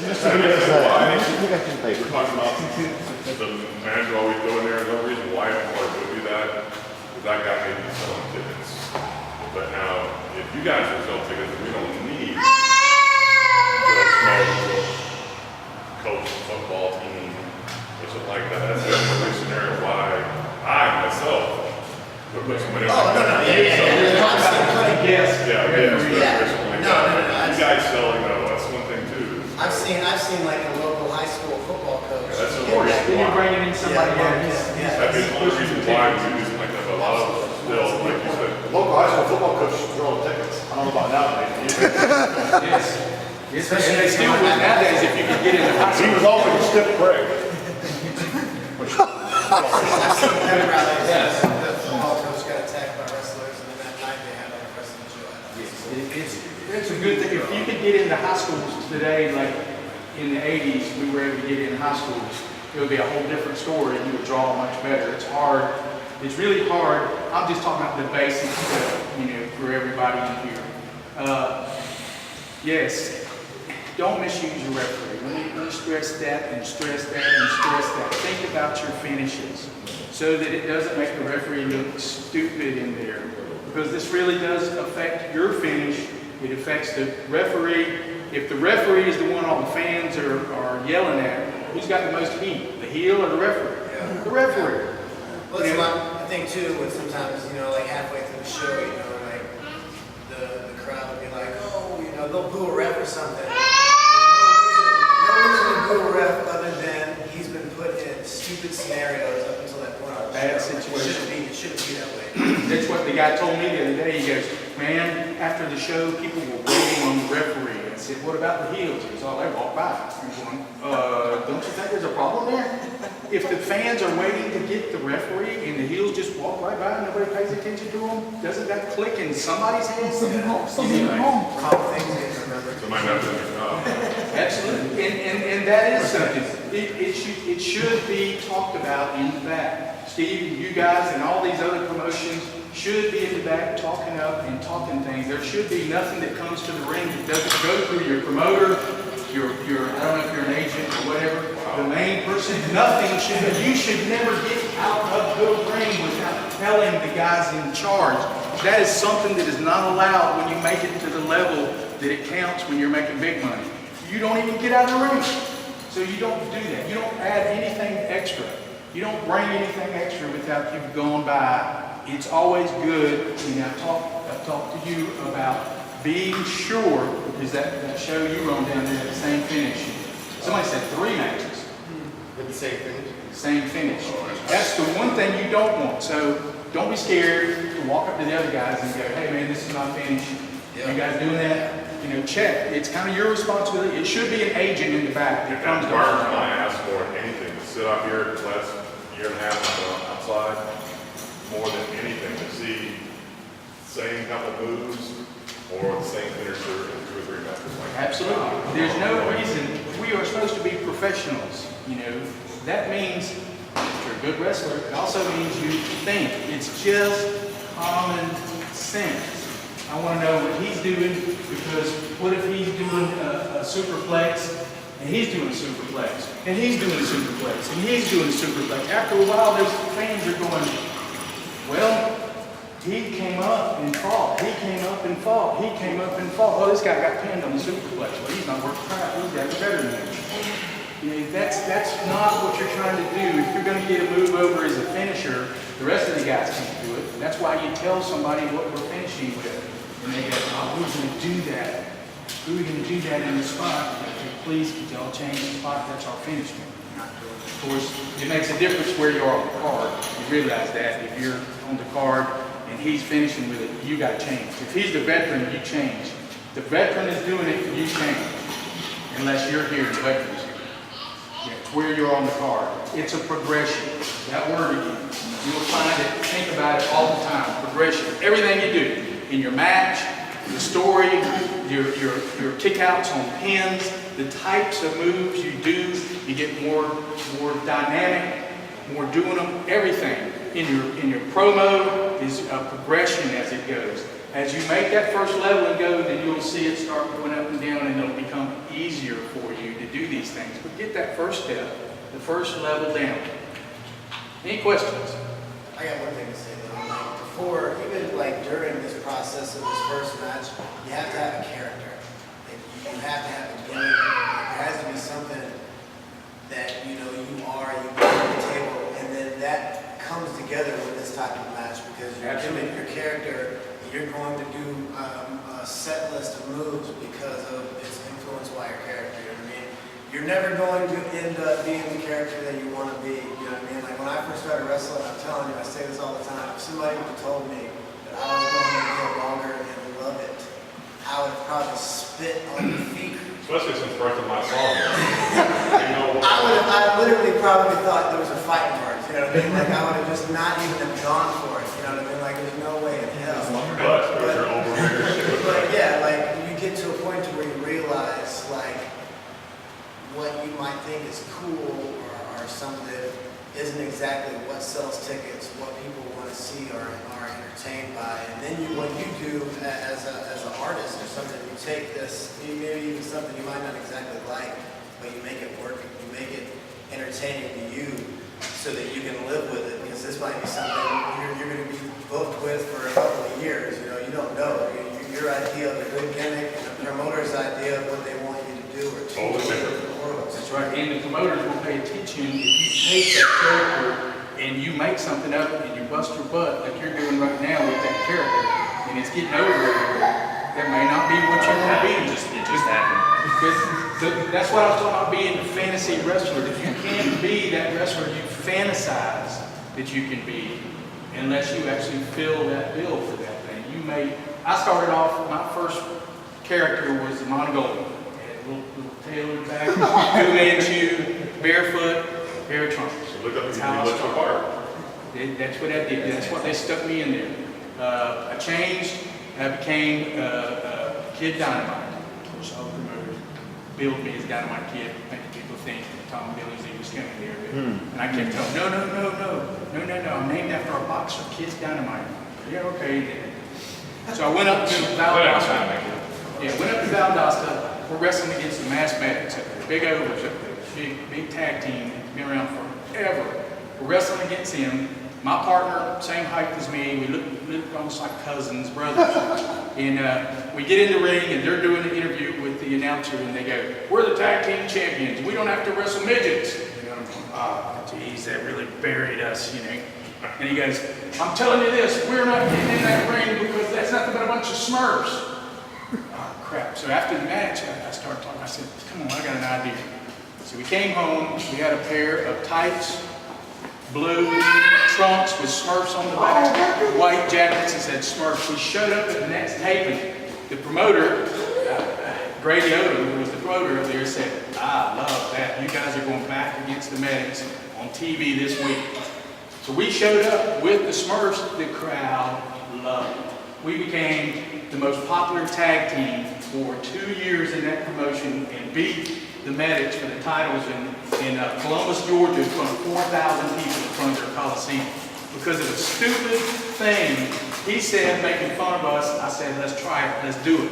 We're talking about the manager always going there. No reason why I would do that. Because that guy may be selling tickets. But now, if you guys are selling tickets, we don't need to coach a football team or something like that. That's definitely a scenario why I myself would put somebody on. Oh, no, yeah. Yes. No. You guys selling, that's one thing too. I've seen like a local high school football coach. Yeah, that's the more reason why. You're bringing in somebody That'd be the only reason why we do something like that. But a lot of still, like you said, Local high school football coach is throwing tickets. I don't know about nowadays. Yes. And they still would nowadays if you could get in the high He school. was always a stiff break. I've seen pep rallies. Yes. The football coach got attacked by wrestlers, and then that night they had like a wrestling show. It's a good thing. If you could get into high schools today, like in the 80s, we were able to get into high schools, it would be a whole different story and you would draw much better. It's hard. It's really hard. I'm just talking about the basic stuff, for everybody in here. Yes, don't misuse your referee. Let me stress that and stress that and stress that. Think about your finishes so that it doesn't make the referee look stupid in there. Because this really does affect your finish. It affects the referee. If the referee is the one all the fans are yelling at, who's got the most heat? The heel or the referee? Yeah. The referee. Well, that's what I think too, when sometimes, like halfway through the show, like the crowd will be like, oh, they'll boo a ref or something. No reason to boo a ref other than he's been put in stupid scenarios up until that point. Bad situation. It shouldn't be that way. That's what the guy told me the other day. He goes, man, after the show, people were waiting on the referee. I said, what about the heels? He goes, oh, they walk by. I'm going, don't you think there's a problem there? If the fans are waiting to get the referee and the heels just walk right by and nobody pays attention to them, doesn't that click in somebody's head? Something wrong. Common things to remember. somebody not doing their job. Absolutely. And that is something. It should be talked about in the back. Steve, you guys, and all these other promotions should be in the back talking up and talking things. There should be nothing that comes to the ring that doesn't go through your promoter, your I don't know if you're an agent or whatever, the main person. Nothing should. You should never get out of the ring without telling the guys in charge. That is something that is not allowed when you make it to the level that it counts when you're making big money. You don't even get out of the ring. So you don't do that. You don't add anything extra. You don't bring anything extra without you've gone by. It's always good. I've talked to you about being sure, because that show you run down there, the same finish. Somebody said 3 matches. With the same finish? Same finish. That's the one thing you don't want. So don't be scared to walk up to the other guys and go, hey man, this is my finish. You guys doing that? Check. It's kind of your responsibility. It should be an agent in the back that comes to Mark, I ask for anything to sit up here the last year and a half outside, more than anything to see same couple moves or the same finisher in 2 or 3 matches. Absolutely. There's no reason. We are supposed to be professionals. That means if you're a good wrestler, it also means you think. It's just common sense. I want to know what he's doing, because what if he's doing a superplex and he's doing a superplex and he's doing a superplex and he's doing a superplex? After a while, those fans are going, well, he came up and fought. He came up and fought. He came up and fought. Oh, this guy got pinned on the superplex. Well, he's not worth crap. He's got better than him. That's not what you're trying to do. If you're going to get a move over as a finisher, the rest of the guys can't do it. That's why you tell somebody what we're finishing with. And they go, oh, who's going to do that? Who are we going to do that in the spot? Okay, please, could y'all change the spot? That's our finish move. Of course, it makes a difference where you are on the card. You realize that. If you're on the card and he's finishing with it, you got to change. If he's the veteran, you change. The veteran is doing it, you change. Unless you're here, the veteran's here. It's where you're on the card. It's a progression. That word again. You'll find it, think about it all the time. Progression. Everything you do. In your match, the story, your kickouts on pins, the types of moves you do, you get more dynamic, more doing them. Everything in your promo is a progression as it goes. As you make that first level and go, then you'll see it start going up and down, and it'll become easier for you to do these things. But get that first step, the first level down. Any questions? I got one thing to say though. Like before, even like during this process of this first match, you have to have a character. Like you have to have a gimmick. There has to be something that you know you are, you bring to the table, and then that comes together with this type of match because your gimmick, your character, you're going to do a set list of moves because of it's influenced by your character. You know what I mean? You're never going to end up being the character that you want to be. You know what I mean? Like when I first started wrestling, I'm telling you, I say this all the time. If somebody would have told me that I was going to get longer and love it, I would have probably spit on your feet. Especially since birth of my song. You know, I literally probably thought there was a fight mark. You know what I mean? Like I would have just not even have gone for it. You know what I mean? Like there's no way in hell. But yeah, like you get to a point to where you realize like what you might think is cool or something isn't exactly what sells tickets, what people want to see or are entertained by. And then what you do as an artist or something, you take this, maybe even something you might not exactly like, but you make it work, you make it entertaining to you so that you can live with it. Because this might be something you're going to be booked with for a couple of years. You know, you don't know. Your idea of a good gimmick and the promoter's idea of what they want you to do are totally different worlds. That's right. And the promoters will pay attention if you take that character and you make something of it and you bust your butt like you're doing right now with that character, and it's getting over it. That may not be what you want to be. It just happened. That's what I was talking about, being a fantasy wrestler. That you can't be that wrestler you fantasize that you can be unless you actually fill that bill for that thing. I started off, my first character was the Mongolian. Had a little tailored back, 2-man shoe, barefoot, pair of trunks. So look up and That's you how I look started. apart. That's what I did. That's what they stuck me in there. I changed. I became Kid Dynamite. Of course, all the promoters billed me as Dynamite Kid, making people think that Tom Billingsley was coming there. And I kept telling them, no. I'm named after a boxer, Kid Dynamite. Yeah, okay. Then. So I went up to Valdosta. Yeah, went up to Valdosta. We're wrestling against the Mass Medics up there. Big overs up there. Big tag team. Been around forever. We're wrestling against him. My partner, same height as me. We look almost like cousins, brothers. And we get in the ring, and they're doing an interview with the announcer, and they go, "We're the tag team champions. We don't have to wrestle midgets." And I'm going, "Ah, geez, that really buried us, you know." And he goes, "I'm telling you this, we're not getting in that ring because that's nothing but a bunch of Smurfs." Oh, crap. So after the match, I started talking. I said, "Come on, I got an idea." So we came home. We had a pair of tights, blue trunks with Smurfs on the back, white jackets that said Smurfs. We showed up at the next taping. The promoter, Grady Odom, who was the promoter up there, said, "I love that. You guys are going back against the Medics on TV this week." So we showed up with the Smurfs. The crowd loved it. We became the most popular tag team for 2 years in that promotion and beat the Medics for the titles in Columbus, Georgia, in front of 4,000 people in front of their Coliseum. Because of a stupid thing he said, making fun of us, I said, "Let's try it, let's do it."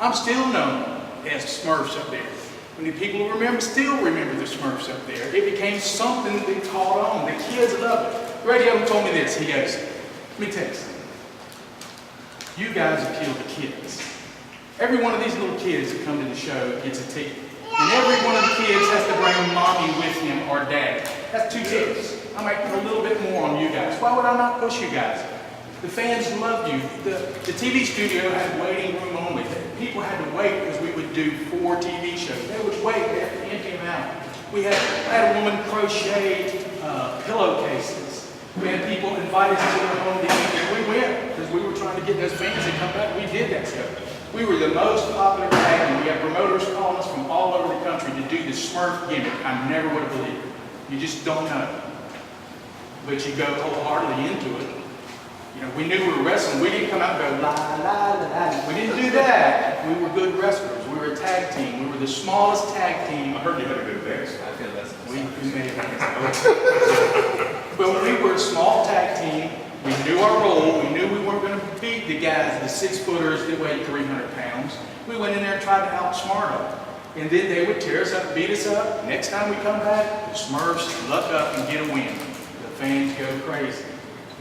I'm still known as Smurfs up there. Many people still remember the Smurfs up there. It became something that caught on. The kids love it. Grady Odom told me this. He goes, "Let me tell you something. You guys have killed the kids. Every one of these little kids that come to the show gets a ticket. And every one of the kids has to bring mommy with him or dad. That's 2 tickets. I might put a little bit more on you guys. Why would I not push you guys? The fans love you. The TV studio had waiting room only. People had to wait because we would do 4 TV shows. They would wait. They had to empty them out. I had a woman crochet pillowcases. We had people invite us to their home to eat. And we went because we were trying to get those fans to come back. We did that stuff. We were the most popular tag team. We had promoters calling us from all over the country to do the Smurf gimmick. I never would have believed it. You just don't know. But you go wholeheartedly into it. You know, we knew we were wrestling. We didn't come out and go, la, la, la, la. We didn't do that. We were good wrestlers. We were a tag team. We were the smallest tag team. I heard you had a good dance. I feel that's We made it. But we were a small tag team. We knew our role. We knew we weren't going to beat beat the guys, the 6-footers that weighed 300 pounds. We went in there and tried to outsmart them. And then they would tear us up, beat us up. Next time we come back, the Smurfs luck up and get a win. The fans go crazy.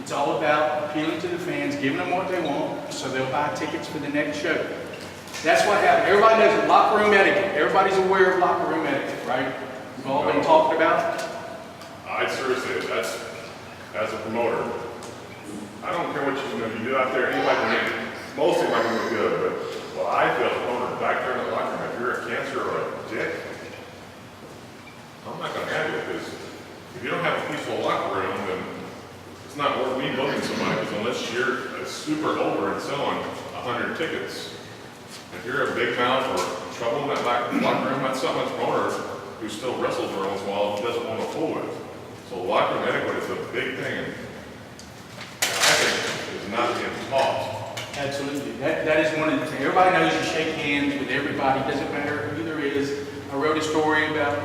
It's all about appealing to the fans, giving them what they want, so they'll buy tickets for the next show. That's what happened. Everybody knows locker room etiquette. Everybody's aware of locker room etiquette, right? We've all been talking about it. I seriously, that's, as a promoter, I don't care what you do out there, anybody can make it. Most of them are going to be good, but what I feel as a promoter, back there in the locker room, if you're a cancer or a dick, I'm not going to have you, because if you don't have a peaceful locker room, then it's not worth me booking somebody, because unless you're a super over and selling 100 tickets, if you're a big mouth or trouble in that locker room, that's something that's a promoter who still wrestles every once in a while and doesn't want to fool with. So locker room etiquette is a big thing, and I think is not being taught. Absolutely. That is one of the things. Everybody knows you shake hands with everybody. It doesn't matter who there is. I wrote a story about,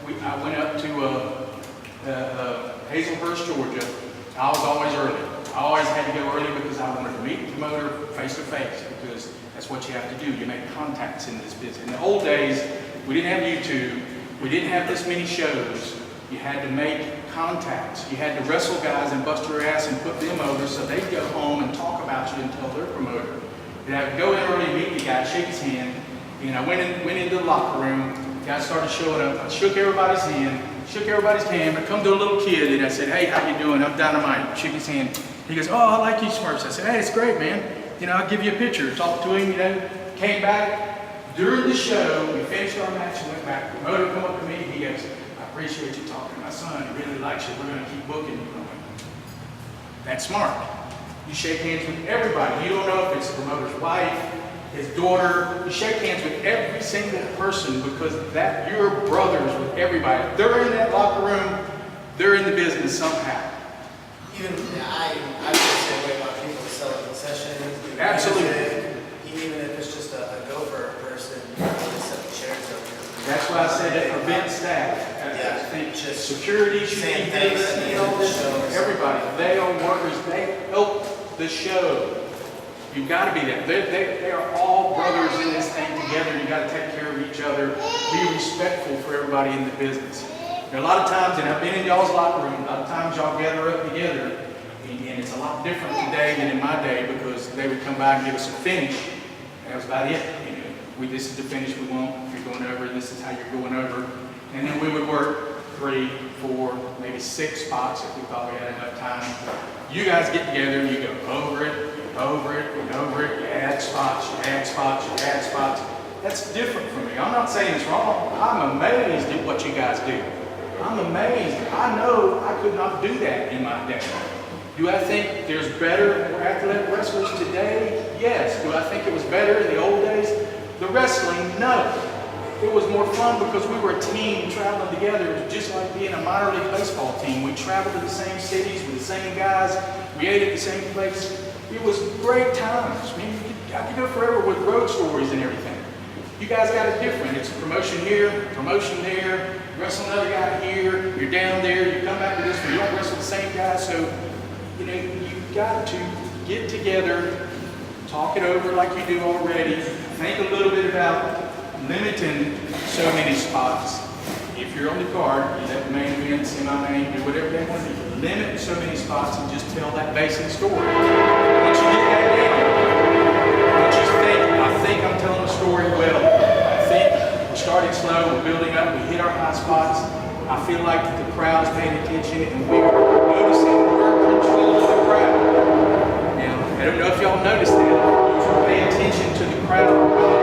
I went up to Hazelhurst, Georgia. I was always early. I always had to go early because I wanted to meet the promoter face to face, because that's what you have to do. You make contacts in this business. In the old days, we didn't have YouTube. We didn't have this many shows. You had to make contacts. You had to wrestle guys and bust your ass and put them over so they'd go home and talk about you and tell their promoter. And I would go in early, meet the guy, shake his hand, and I went into the locker room. Guys started showing up. I shook everybody's hand, but come to a little kid and I said, "Hey, how you doing? I'm Dynamite." Shook his hand. He goes, "Oh, I like you, Smurfs." I said, "Hey, it's great, man. I'll give you a picture." Talked to him, came back. During the show, we finished our match and went back. The promoter come up to me, he goes, "I appreciate you talking to my son. He really likes you. We're going to keep booking you." That's smart. You shake hands with everybody. You don't know if it's the promoter's wife, his daughter. You shake hands with every single person because you're brothers with everybody. If they're in that locker room, they're in the business somehow. Even, I would say way about people selling concessions. doing Absolutely. music, even if it's just a gopher person, they set the chairs up. That's why I said that prevent staff. Yeah, I think just security should same be thing, there. all the shows. Everybody, they are workers. They help the show. You've got to be there. They are all brothers in this thing together. You've got to take care of each other. Be respectful for everybody in the business. There are a lot of times, and I've been in y'all's locker room, a lot of times y'all gather up together, and it's a lot different today than in my day because they would come by and give us a finish. And that was about it. This is the finish we want. If you're going over, this is how you're going over. And then we would work 3, 4, maybe 6 spots if we thought we had enough time. You guys get together and you go over it, over it, and over it. You add spots, you add spots, you add spots. That's different for me. I'm not saying it's wrong. I'm amazed at what you guys do. I'm amazed. I know I could not do that in my day. Do I think there's better, more athletic wrestlers today? Yes. Do I think it was better in the old days? The wrestling, no. It was more fun because we were a team traveling together. It was just like being a minor league baseball team. We traveled to the same cities with the same guys. We ate at the same place. It was great times. I mean, I could go forever with road stories and everything. You guys got it different. It's a promotion here, promotion there. You wrestle another guy here. You're down there. You come back to this one. You don't wrestle the same guy. So, you've got to get together, talk it over like you do already. Think a little bit about limiting so many spots. If you're on the card, you let the main event, semi-main, do whatever they want to do. Limit so many spots and just tell that basic story. Once you get that down, once you I think I'm telling the story well. I think we're starting slow, we're building up, we hit our high spots. I feel like the crowd is paying attention and we're noticing we're controlling the crowd. Now, I don't know if y'all noticed that. Pay attention to the crowd.